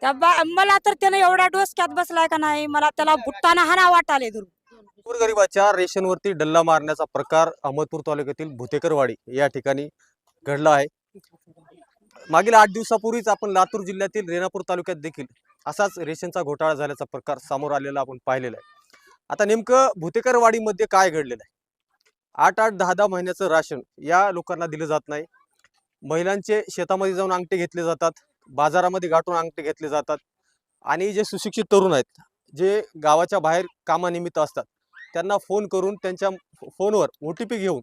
मला तर त्यानं एवढा डोसक्यात बसलाय का नाही, मला त्याला बुट्टाना हाना वाटाले धरून. गोरगरिबाच्या रेशनवरती डल्ला मारण्याचा प्रकार अहमदपूर तालुक्यातील भुतेकरवाडी या ठिकाणी घडला आहे. मागील 8 दिवसापूर्वीच आपण लातूर जिल्ह्यातील रेणापूर तालुक्यात देखील असाच रेशनचा घोटाळा झाल्याचा प्रकार समोर आलेला आपण पाहिलेला आहे. आता नेमकं भुतेकरवाडीमध्ये काय घडलेलं आहे? 8-8, 10-10 महिन्याचं राशन या लोकांना दिलं जात नाही. महिलांचे शेतामध्ये जाऊन अंगठे घेतले जातात, बाजारामध्ये गाठून अंगठे घेतले जातात आणि जे सुशिक्षित तरुण आहेत, जे गावाच्या बाहेर कामानिमित्त असतात, त्यांना फोन करून त्यांच्या फोनवर OTP घेऊन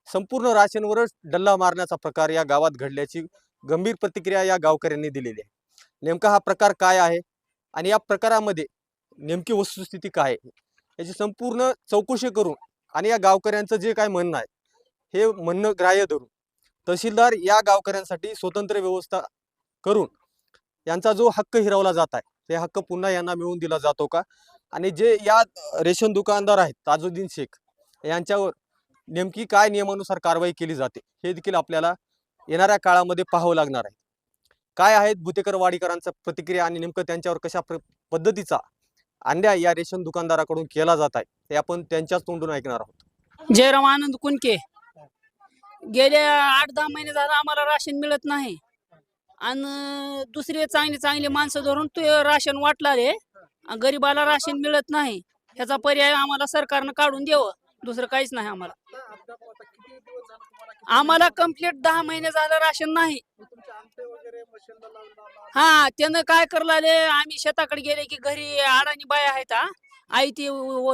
संपूर्ण राशनवरच डल्ला मारण्याचा प्रकार या गावात घडल्याची गंभीर प्रतिक्रिया या गावकऱ्यांनी दिलेली आहे. नेमका हा प्रकार काय आहे आणि या प्रकारामध्ये नेमकी वस्तुस्थिती काय आहे याची संपूर्ण चौकशी करून आणि या गावकऱ्यांचं जे काय म्हणणं आहे हे म्हणणं ग्राह्य धरून तहसीलदार या गावकऱ्यांसाठी स्वतंत्र व्यवस्था करून यांचा जो हक्क हिरावला जात आहे ते हक्क पुन्हा यांना मिळवून दिला जातो का, आणि जे या रेशन दुकानदार आहेत ताजुद्दीन शेख यांच्यावर नेमकी काय नियमानुसार कारवाई केली जाते हे देखील आपल्याला येणाऱ्या काळामध्ये पाहावं लागणार आहे. काय आहेत भुतेकरवाडीकरांचा प्रतिक्रिया आणि नेमकं त्यांच्यावर कशा पद्धतीचा अन्याय या रेशन दुकानदाराकडून केला जात आहे हे आपण त्यांच्याच तोंडून ऐकणार आहोत. जयराम आनंद कुणके. गेले 8-10 महिने झालं आम्हाला राशन मिळत नाही आणि दुसरे चांगली माणसं धरून ते राशन वाटला रे. गरीबाला राशन मिळत नाही, ह्याचा पर्याय आम्हाला सरकारनं काढून द्यावं, दुसरं काहीच नाही आम्हाला. आम्हाला कंप्लीट 10 महिने झालं राशन नाही. हा, त्यानं काय करलाले, आम्ही शेताकडे गेले की घरी अडाणी बाया आहेत, आई ती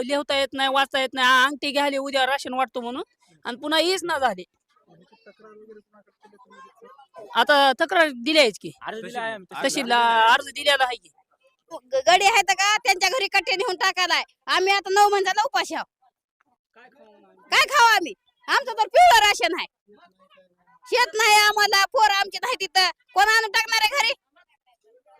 लिहता येत नाही, वाचता येत नाही, अंगठी घ्यायले उद्या राशन वाटतो म्हणून, आणि पुन्हा येच ना झाले. आता तक्रार दिल्याच की तहसीलला अर्ज दिलेला आहे की. गडी आहेत का त्यांच्या घरी कट्टे नेऊन टाकायलाय. आम्ही आता 9 महिन्याला उपाशी आहोत. काय खाऊ आम्ही? आमचं तर पिवळं राशन आहे, शेत नाही आम्हाला, पोरं आमची नाही, तिथं कोण आणून टाकणार आहे घरी?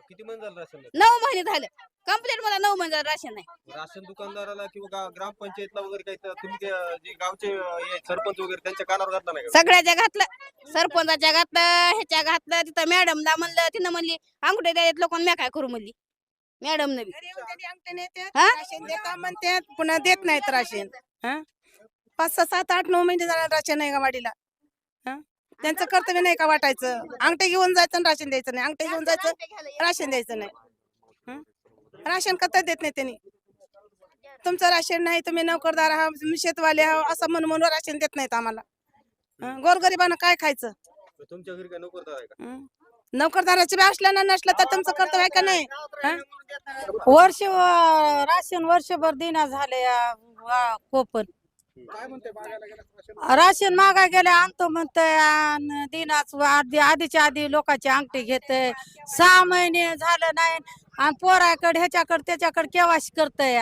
किती महिने झालं राशन? 9 महिने झाले कंप्लीट, मला 9 महिने राशन नाही. राशन दुकानदाराला किंवा ग्रामपंचायतला वगैरे काही तुम्ही जे गावचे सरपंच वगैरे त्यांच्या कानावर घातला नाही का? सगळ्याच्या घातलं, सरपंचाच्या घातलं, ह्याच्या घातलं, तिथं मॅडमला म्हणलं, तिनं म्हणली अंगठे द्यायत लोकांना, मी काय करू म्हणली मॅडम नवी. म्हणते पुन्हा देत नाहीत राशन. 5, 6, 7, 8, 9 महिने झालं राशन नाही का वाडीला. त्यांचं कर्तव्य नाही का वाटायचं? अंगठे घेऊन जायचं आणि राशन द्यायचं नाही, अंगठे घेऊन जायचं राशन द्यायचं नाही. राशन कथा देत नाही त्यांनी. तुमचं राशन नाही, तुम्ही नोकरदार आहात, मी शेतवाले आहात असं म्हणून राशन देत नाहीत आम्हाला. गोरगरिबांना काय खायचं? तुमच्या घरी काय नोकरदार आहे का? नोकरदाराचे बी असलं ना नसलं तर तुमचं कर्तव्य आहे का नाही? राशन वर्षभर दिना झाले कोपन. राशन मागा गेले आणतो म्हणतंय आणि दिनाच आधीच्या आधी लोकांची अंगठी घेतय. 6 महिने झालं नाही आणि पोराकडे ह्याच्याकडे त्याच्याकडे केवायसी करतय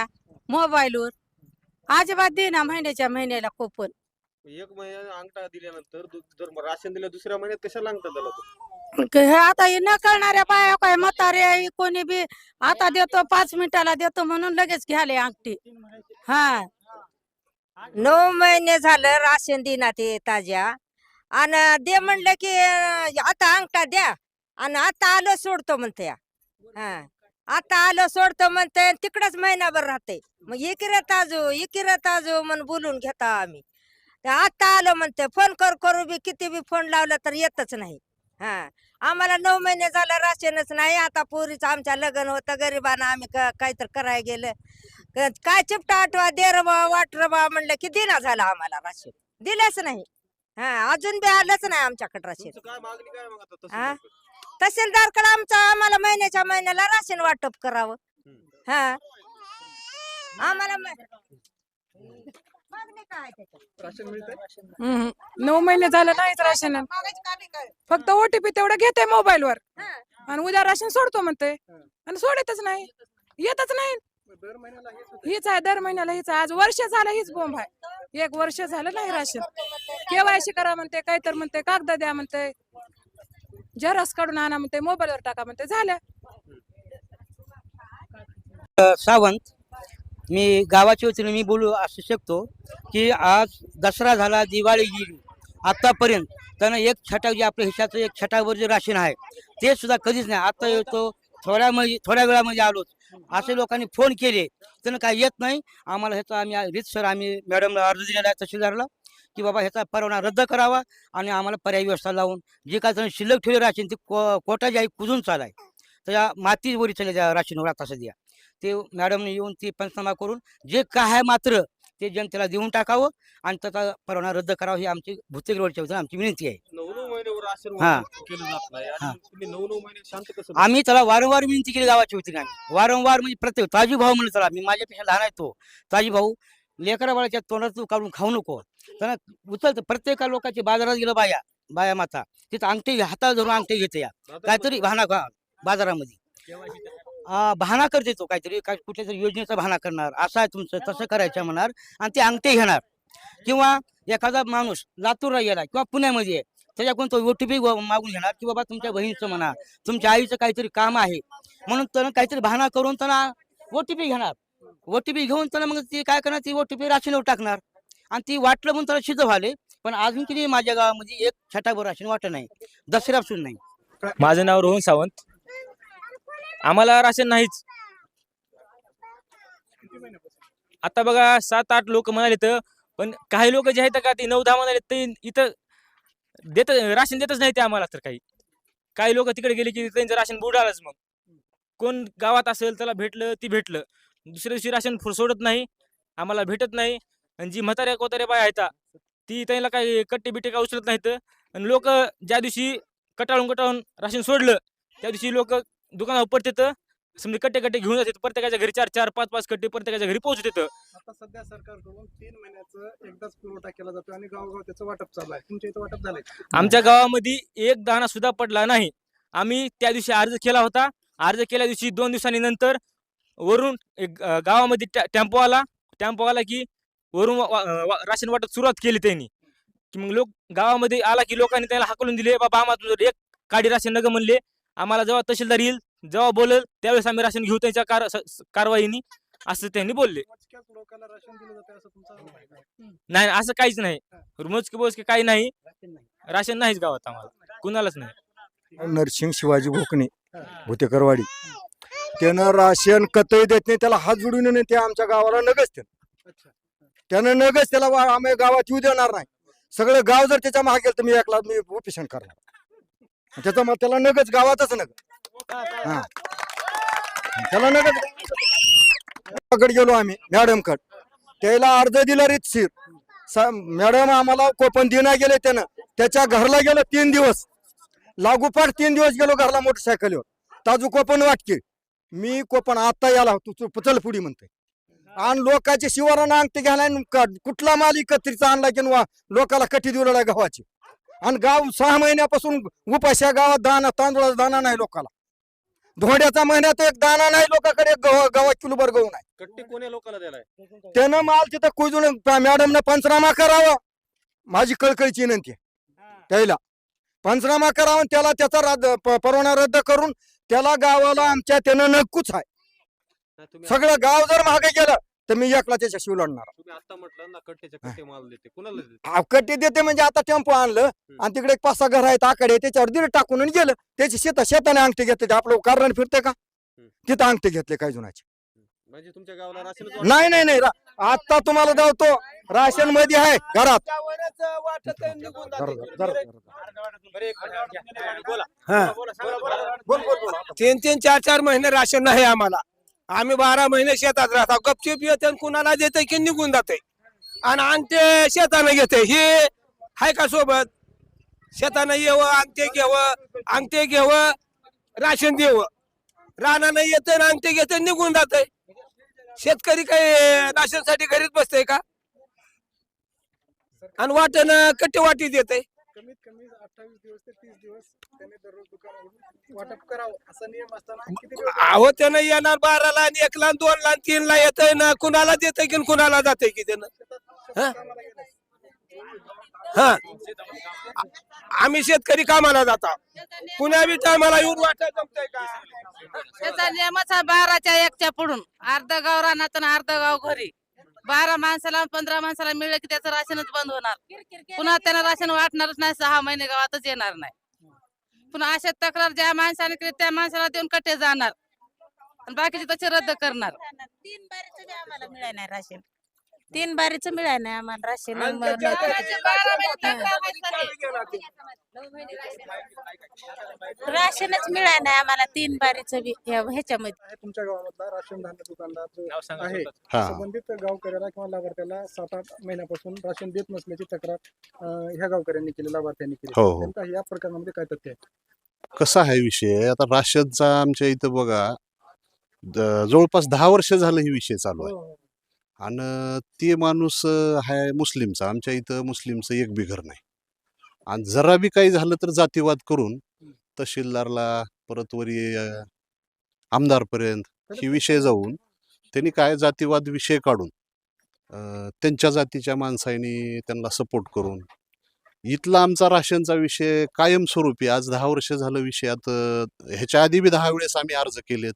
मोबाईलवर. अजिबात दिना महिन्याला कोपन. 1 महिना अंगठा दिल्यानंतर जर राशन दिलं दुसऱ्या महिन्यात कशाला अंगठा दिला तो? हे आता हे न कळणाऱ्या बाया काय म्हातारे कोणी बी आता देतो 5 मिनिटाला देतो म्हणून लगेच घ्याले अंगठी. हा, 9 महिने झालं राशन दिना ते ताज्या, आणि दे म्हणलं की आता अंगठा द्या, आणि आता आलो सोडतो म्हणते. हा, आता आलो सोडतो म्हणते, तिकडच महिनाभर राहते. मग इकिरत आजो म्हणून बोलून घेता आम्ही. आता आलो म्हणते, फोन करू बी किती बी फोन लावला तर येतच नाही. हा, आम्हाला 9 महिने झालं राशनच नाही. आता पोरीचं आमच्या लग्न होतं, गरिबांना आम्ही काहीतरी करायला गेलं, काय चिपटा आठवा दे रे बा वाट रे बा म्हणलं की दिना झाला आम्हाला राशन, दिलंच नाही. हा, अजून बी आलंच नाही आमच्याकडे राशन. काय मागणी काय मग आता हा, तहसीलदारकडे? तहसीलदारकडे आम्हाला महिन्याच्या महिन्याला राशन वाटप करावं. हा, आम्हाला मागणी काय त्याच्यात? राशन मिळतंय? 9 महिने झालं नाहीच राशन. फक्त OTP तेवढं घेते मोबाईल वर आणि उद्या राशन सोडतो म्हणते आणि सोडतच नाही, येतच नाही. हीच आहे दर महिन्याला, हीच आहे. आज वर्ष झालं हीच बोंब आहे. 1 वर्ष झालं नाही राशन. केवायसी करा म्हणते, काय तर म्हणते, कागद द्या म्हणते, झेरॉक्स काढून आणा म्हणते, मोबाईलवर टाका म्हणते, झालं. सावंत, मी गावाच्या वतीने मी बोलू असू शकतो की आज दसरा झाला, दिवाळी गेली, आतापर्यंत त्यानं 1 छटाक जे आपल्या हिशाचं 1 छटाकवर जे राशन आहे ते सुद्धा कधीच नाही. आता येतो थोड्या वेळामध्ये आलोच असे लोकांनी फोन केले त्यांना काही येत नाही. आम्हाला ह्याचा आम्ही मॅडमला अर्ज दिलेला आहे तहसीलदारला की बाबा ह्याचा परवाना रद्द करावा आणि आम्हाला पर्यायी व्यवस्था लावून जे काय जण शिल्लक ठेवले राशन ते कोर्टाची आई कुजून चालाय त्याच्या मातीवरी चालले त्या राशनवर आता सध्या ते मॅडमने येऊन ते पंचनामा करून जे काय आहे मात्र ते जनतेला देऊन टाकावं आणि त्याचा परवाना रद्द करावा ही आमची भुतेकर रोडच्या वतीने आमची विनंती आहे. 9 महिने राशन हा. वाटप केलं जात नाही आणि हा. तुम्ही 9 महिने शांत कसं आम्ही त्याला वारंवार विनंती केली गावाच्या वतीने आम्ही वारंवार म्हणजे प्रत्येक ताजी भाऊ म्हणलं त्याला मी माझ्यापेक्षा लहान आहे तो ताजी भाऊ लेकरा बाळाच्या तोंडात तू काढून खाऊ नको त्यांना उचलतं प्रत्येका लोकांची बाजारात गेलं बाया माता तिथं अंगठी हातात धरून अंगठी घेते या काहीतरी बाजारामध्ये बहाणा करते तो काहीतरी कुठल्या तरी योजनेचा बहाणा करणार असं आहे तुमचं तसं करायचं म्हणणार आणि ते अंगठी घेणार किंवा एखादा माणूस लातूरला गेला किंवा पुण्यामध्ये आहे त्याच्याकडून तो OTP मागून घेणार की बाबा तुमच्या बहिणीचं म्हणा तुमच्या आईचं काहीतरी काम आहे म्हणून त्यानं काहीतरी बहाणा करून त्यांना OTP घेणार OTP घेऊन त्याला मग ती काय करणार ती OTP राशनवर टाकणार आणि ती वाटलं म्हणून त्याला सिद्ध झाले पण अजून किती माझ्या गावामध्ये एक छटाभर राशन वाटत नाही दसऱ्यापासून नाही. माझं नाव रोहन सावंत. आम्हाला राशन नाहीच. आता बघा 7-8 लोक म्हणाले तर पण काही लोक जे आहेत का ते 9-10 म्हणाले ते इथं राशन देतच नाही ते आम्हाला तर काही लोक तिकडे गेले की त्यांचं राशन बुडालच मग कोण गावात असेल त्याला भेटलं ती भेटलं दुसऱ्या दिवशी राशन सोडत नाही आम्हाला भेटत नाही आणि जी म्हाताऱ्या कोताऱ्या बाया आहेत ती त्यांना काही कट्टे बिट्टे काय उचलत नाहीत आणि लोक ज्या दिवशी कटाळून राशन सोडलं त्या दिवशी लोक दुकानावर पडतात समजा कट्टे घेऊन जातात प्रत्येकाच्या घरी 4-4, 5-5 कट्टे प्रत्येकाच्या घरी पोहोचतात. आता सध्या सरकारकडून 3 महिन्याचं एकदाच पुरवठा केला जातो आणि गावोगाव त्याचं वाटप चालू आहे. तुमच्या इथं वाटप झालंय? आमच्या गावामध्ये एक दाणा सुद्धा पडला नाही. आम्ही त्या दिवशी अर्ज केला होता. अर्ज केल्या दिवशी 2 दिवसांनी नंतर वरून एक गावामध्ये टेम्पो आला की वरून राशन वाटप सुरुवात केली त्यांनी की मग लोक गावामध्ये आला की लोकांनी त्याला हाकलून दिले बाबा आम्हाला एक काडी राशन नग म्हणले आम्हाला जेव्हा तहसीलदार येईल जेव्हा बोलेल त्यावेळेस आम्ही राशन घेऊ त्यांच्या कारवाईनी असं त्यांनी बोलले. लोकांना राशन दिलं जातं असं तुमचा अनुभव आहे का? नाही असं काहीच नाही मोजके काही नाही राशन नाहीच गावात आम्हाला कुणालाच नाही. नरसिंग शिवाजी भोकणे भुतेकरवाडी त्यानं राशन कतई देत नाही त्याला हात जोडून नाही ते आमच्या गावाला नगच त्यानं नगच त्याला आम्ही गावात येऊ देणार नाही. सगळं गाव जर त्याच्या मागे गेलं तर मी एकला मी उपोषण करणार त्याचा मग त्याला नगच गावातच नग हा त्याला नगच गेलो आम्ही मॅडम कड त्याला अर्ज दिला रीतशीर मॅडम आम्हाला कोपन देना गेले त्यानं त्याच्या घरला गेलं 3 दिवस लागोपाठ 3 दिवस गेलो घरला मोटरसायकलीवर ताजू कोपन वाटके मी कोपन आता याला तू चल पुढी म्हणते आणि लोकांचे शिवारांना अंगठी घ्यायला कुठला माल एकत्रित आणला की लोकाला कठी देऊ लागला गव्हाची आणि गाव 6 महिन्यापासून उपाशा गावात तांदूळाचा दाना नाही लोकाला धोड्याचा महिन्यात एक दाना नाही लोकांकडे गव्हा किलोभर गहू नाही. कट्टे कोण्या लोकांना दिलाय त्यानं माल तिथं कुजून मॅडमनं पंचनामा करावा माझी कळकळीची विनंती त्याला पंचनामा करावा त्याला त्याचा परवाना रद्द करून त्याला गावाला आमच्या त्यानं नक्कूच आहे. सगळं गाव जर मागे गेलं तर मी एकला त्याच्याशिव लढणार. तुम्ही आता म्हटलं ना कट्टे माल देते कुणाला देते? कट्टे देते म्हणजे आता टेम्पो आणलं आणि तिकडे 5-6 घर आहेत आकडे त्याच्यावर दिले टाकून आणि गेलं त्याची शेताने अंगठी घेतले आपलं कारण फिरते का तिथं अंगठी घेतले काही जुनाचे म्हणजे तुमच्या गावाला राशन नाही आता तुम्हाला जावतो राशन मध्ये आहे घरात 3-3, 4-4 महिने राशन नाही आम्हाला. आम्ही 12 महिने शेतात राहतो गपचिप येते कुणाला देते की निघून जाते आणि अंगठे शेताने घेते हे हाय का सोबत शेताने येवं अंगठे घेवं राशन देव रानानं येते ना अंगठे घेते निघून जाते. शेतकरी काही राशनसाठी घरीच बसते का आणि वाटण कट्टे वाटी देते. कमीत कमी 28 दिवस ते 30 दिवस त्याने दररोज दुकानावरून वाटप करावं असा नियम असताना अहो त्यानं येणार 12ला आणि 1ला 2ला 3ला येतंय ना कुणाला देतंय की कुणाला जाते की त्यानं हा आम्ही शेतकरी कामाला जाता पुण्या बी टायमाला येऊन वाटत जमतंय का त्याचा नियमच 12च्या 1च्या पुढून अर्ध गाव राहणार आणि अर्ध गाव घरी 12 माणसाला 15 माणसाला मिळलं की त्याचं राशनच बंद होणार पुन्हा त्यांना राशन वाटणारच नाही 6 महिने गावातच येणार नाही पण अशा तक्रार ज्या माणसाने केली त्या माणसाला देऊन कटे जाणार आणि बाकीचे तसे रद्द करणार. 3 बारीचं बी आम्हाला मिळालं नाही राशन. 3 बारीचं मिळालं नाही आम्हाला राशन. राशनच मिळालं नाही आम्हाला 3 बारीचं बी ह्याच्यामध्ये. तुमच्या गावामधला राशन धान्य दुकानदार जो नाव सांगा आहे स्वतःचं. संबंधित गावकऱ्याला किंवा लाभार्थ्याला 7-8 महिन्यापासून राशन देत नसल्याची तक्रार ह्या गावकऱ्यांनी केली, लाभार्थ्यांनी केली. हो, हो. नेमका या प्रकरणामध्ये काय तथ्य आहे? कसा आहे विषय आता राशनचा आमच्या इथं बघा जवळपास 10 वर्ष झालं ही विषय चालू आहे. हो. आणि ते माणूस आहे मुस्लिमचा, आमच्या इथं मुस्लिमचं एक बी घर नाही. आणि जरा बी काही झालं तर जातीवाद करून तहसीलदारला परत वरी आमदारपर्यंत ही विषय जाऊन त्यांनी काय जातीवाद विषय काढून त्यांच्या जातीच्या माणसांनी त्यांना सपोर्ट करून इथला आमचा राशनचा विषय कायमस्वरूपी आज 10 वर्ष झालं विषयात. ह्याच्या आधी बी 10 वेळेस आम्ही अर्ज केलेत,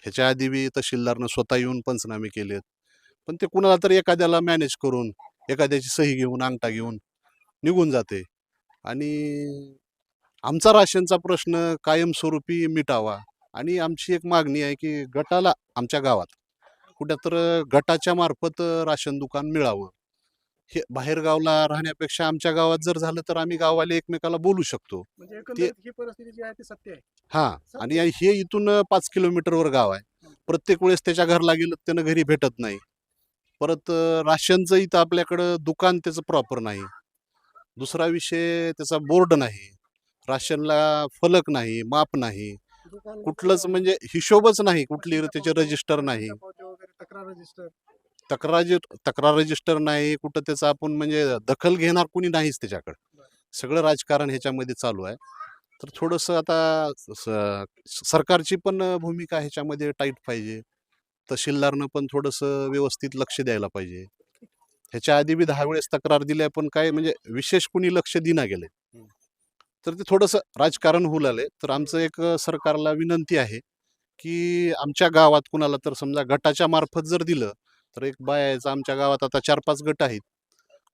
ह्याच्या आधी बी तहसीलदारनं स्वतः येऊन पंचनामे केलेत, पण ते कुणाला तर एखाद्याला मॅनेज करून एखाद्याची सही घेऊन अंगठा घेऊन निघून जाते. आणि आमचा राशनचा प्रश्न कायमस्वरूपी मिटावा. आणि आमची एक मागणी आहे की गटाला आमच्या गावात कुठं तर गटाच्या मार्फत राशन दुकान मिळावं. हे बाहेर गावला राहण्यापेक्षा आमच्या गावात जर झालं तर आम्ही गाववाले एकमेकाला बोलू शकतो. म्हणजे एकंदरीत ही परिस्थिती जी आहे ती सत्य आहे. हा आणि हे इथून 5 किलोमीटरवर गाव आहे. प्रत्येक वेळेस त्याच्या घरला गेलं त्यानं घरी भेटत नाही. परत राशनचं इथं आपल्याकडं दुकान त्याचं प्रॉपर नाही. दुसरा विषय त्याचा बोर्ड नाही, राशनला फलक नाही, माप नाही, दुकान कुठलंच म्हणजे हिशोबच नाही, कुठली त्याचे रजिस्टर नाही, वगैरे तक्रार रजिस्टर. तक्रार रजिस्टर नाही, कुठं त्याचं आपण म्हणजे दखल घेणार कुणी नाहीच त्याच्याकडे. सगळं राजकारण ह्याच्यामध्ये चालू आहे. तर थोडंसं आता सरकारची पण भूमिका ह्याच्यामध्ये टाईट पाहिजे. तहसीलदारनं पण थोडंसं व्यवस्थित लक्ष द्यायला पाहिजे. ह्याच्या आधी बी 10 वेळेस तक्रार दिल्या पण काय म्हणजे विशेष कुणी लक्ष दिना गेले. तर ते थोडंसं राजकारण होऊ लागले. तर आमचं एक सरकारला विनंती आहे की आमच्या गावात कुणाला तर समजा गटाच्या मार्फत जर दिलं तर एक बायाचं आमच्या गावात आता 4-5 गट आहेत.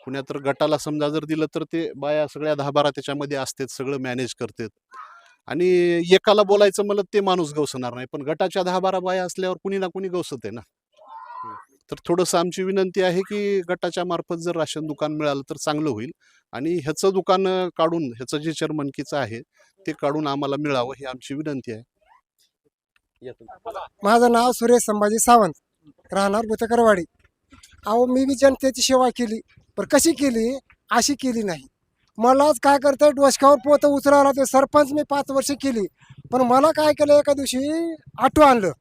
कुण्या तर गटाला समजा जर दिलं तर ते बाया सगळ्या 10-12 त्याच्यामध्ये असतात, सगळं मॅनेज करतात. आणि एकाला बोलायचं म्हणलं ते माणूस गवसणार नाही, पण गटाच्या 10-12 बाया असल्यावर कुणी ना कुणी गवसत आहे ना. तर थोडंसं आमची विनंती आहे की गटाच्या मार्फत जर राशन दुकान मिळालं तर चांगलं होईल. आणि ह्याचं दुकान काढून ह्याचं जे चर्मनकीचं आहे ते काढून आम्हाला मिळावं ही आमची विनंती आहे. माझं नाव सुरेश संभाजी सावंत, राहणार भुतेकरवाडी. अहो मी बी जनतेची सेवा केली, पण कशी केली अशी केली नाही. मलाच काय करतं डोसक्यावर पोतं उचलायला ते सरपंच मी 5 वर्ष केली, पण मला काय केलं एका दिवशी ऑटो आणलं.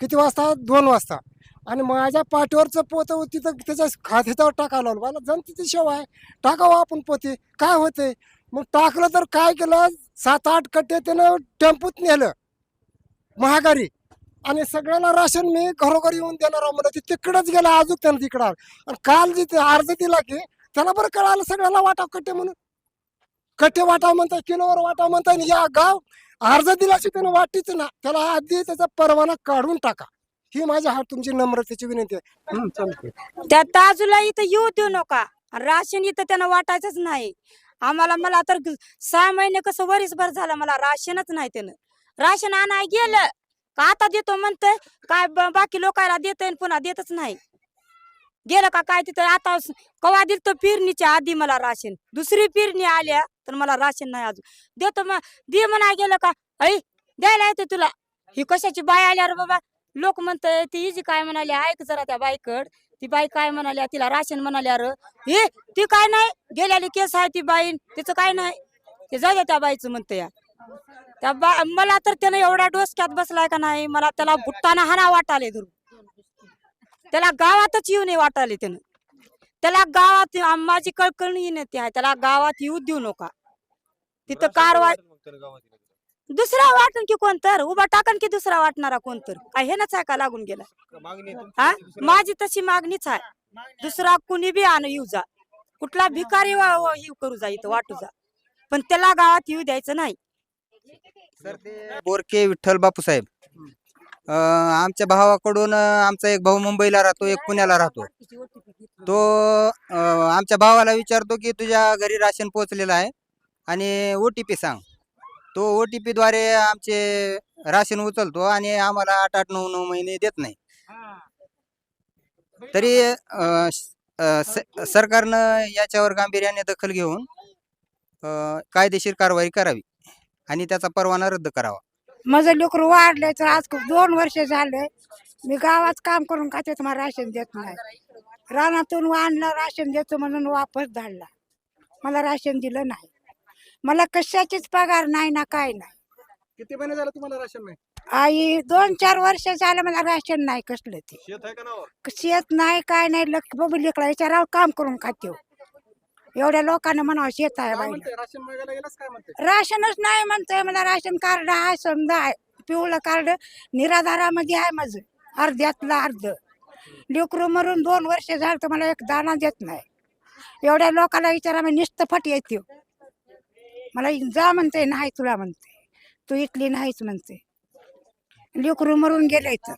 किती वाजता? 2 वाजता. आणि माझ्या पाठीवरचं पोतं तिथं त्याच्या ह्याच्यावर टाकायला लावलं. मला जनतेची सेवा आहे, टाकावं आपण पोते, काय होते. मग टाकलं तर काय केलं 7-8 कट्टे त्यानं टेम्पूत नेलं महागारी. आणि सगळ्याला राशन मी घरोघरी येऊन देणार म्हणलं. ते तिकडंच गेलं, अजून त्यानं तिकडं आलं. आणि काल जिथे अर्ज दिला की त्याला बरं कळालं सगळ्याला वाटाव कट्टे म्हणून. कट्टे वाटाव म्हणताय, किलोवर वाटाव म्हणताय. या गाव अर्ज दिलाशी त्यानं वाटीच ना, त्याला आधी त्याचा परवाना काढून टाका. ही माझ्या हात तुमची नम्रतेची विनंती आहे. त्या ताजूला इथं येऊ देऊ नका. राशन इथं त्यानं वाटायचंच नाही आम्हाला. मला तर 6 महिने कसं वरीसभर झालं मला राशनच नाही. त्यानं राशन आणाय गेलं का आता देतो म्हणतंय, काय बाकी लोकांना देतय पुन्हा देतच नाही. गेलं का काय तिथं आता कवा दिलं पेरणीच्या आधी मला राशन, दुसरी पेरणी आल्या तर मला राशन नाही अजून. देतो मग दे म्हणा गेलं का ऐ द्यायला येते तुला. ही कशाची बाय आल्यावर बाबा लोक म्हणतंय ती इजी काय म्हणाली, ऐक जरा त्या बाईकड. ती बाई काय म्हणाल्या, तिला राशन म्हणाल्या र हे ती काय नाही गेल्याली केस आहे ती बाईन, तिचं काय नाही ते जाऊ द्या त्या बाईचं म्हणतं या. त्या मला तर त्यानं एवढा डोसक्यात बसलाय का नाही, मला त्याला भुट्टाना हाना वाटाले धरून. त्याला गावातच येऊ नये वाटाले त्यानं. त्याला गावात माझी कळकळणी नेते आहे, त्याला गावात येऊ देऊ नका. तिथं कारवाई दुसरा वाटून की कोणतर उभा टाकन की दुसरा वाटणारा कोणतर काय हे नाच आहे का लागून गेला. हा माझी तशी मागणीच आहे. दुसरा कुणी बी आण येऊ जा, कुठला भिकारी येऊ करू जा इथं वाटू जा, पण त्याला गावात येऊ द्यायचं नाही. बोरके विठ्ठल बापूसाहेब, आमच्या भावाकडून आमचा एक भाऊ मुंबईला राहतो, एक पुण्याला राहतो. तो आमच्या भावाला विचारतो की तुझ्या घरी राशन पोहोचलेलं आहे आणि OTP सांग. तो OTP द्वारे आमचे राशन उचलतो आणि आम्हाला 8-8, 9-9 महिने देत नाही. तरी सरकारनं याच्यावर गांभीर्याने दखल घेऊन कायदेशीर कारवाई करावी आणि त्याचा परवाना रद्द करावा. माझं लेकरू वाढलंय तर आज 2 वर्ष झाले मी गावात काम करून खाते मला राशन देत नाही. रानातून आणलं राशन देतो म्हणून वापस धाडला. मला राशन दिलं नाही. मला कशाचीच पगार नाही ना काय नाही. किती महिने झाले तुम्हाला राशन नाही? आई 2-4 वर्ष झालं मला राशन नाही कसलं ते. शेत आहे का नावावर? शेत नाही काय नाही बघू लेकरा विचारावर काम करून खाते. एवढ्या लोकांना म्हणावं शेत आहे बाई. राशन मागायला गेलास काय म्हणते? राशनच नाही म्हणतोय. मला राशन कार्ड आहे समजा आहे पिवळं कार्ड निराधारामध्ये आहे माझं अर्ध्यातलं अर्ध. लेकरू मरून 2 वर्ष झालं तर मला एक दाना देत नाही. एवढ्या लोकांना विचारा मी नुसतं फट येते. मला जा म्हणते नाही तुला म्हणते तू इथली नाहीच म्हणते. लेकरू मरून गेले तर.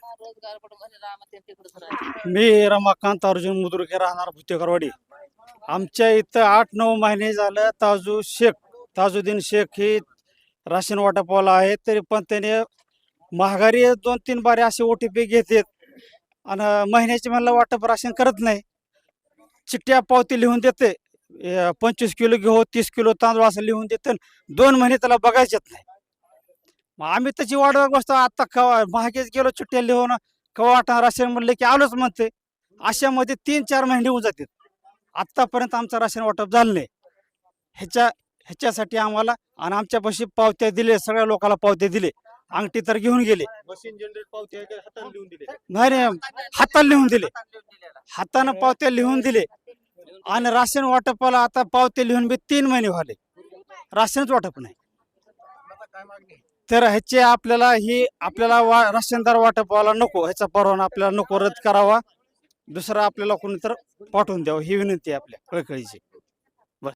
मी रमाकांत अर्जुन मुद्रुके राहणार भुतेकरवाडी. आमच्या इथं 8-9 महिने झालं ताजुद्दीन शेख ही राशन वाटपवाला आहे. तरी पण त्याने महागारी 2-3 बारे असे OTP घेतात आणि महिन्याची म्हणलं वाटप राशन करत नाही. चिठ्ठ्या पावती लिहून देते 25 किलो घेऊ 30 किलो तांदूळ असं लिहून देते. 2 महिने त्याला बघायचेच नाही. मग आम्ही त्याची वाट बघत बसतो. आता कवा महागेच गेलो चिठ्ठ्या लिहून कवा वाटणार राशन म्हणले की आलोच म्हणते. अशामध्ये 3-4 महिने होऊन जातात. आत्तापर्यंत आमचं राशन वाटप झालं नाही. ह्याच्यासाठी आम्हाला आणि आमच्यापाशी पावत्या दिले सगळ्या लोकांना पावत्या दिले. अंगठी तर घेऊन गेले. मशीन जनरेट पावती आहे का हाताने लिहून दिले? नाही हाताने लिहून दिले. हातानं पावत्या लिहून दिले आणि राशन वाटपाला आता पावत्या लिहून बी 3 महिने झाले. राशनच वाटप नाही. तर ह्याचे आपल्याला राशनदार वाटपवाला नको. ह्याचा परवाना आपल्याला नको रद्द करावा. दुसरा आपल्याला कोणी तर पाठवून द्यावं ही विनंती आहे आपल्या कळकळीची.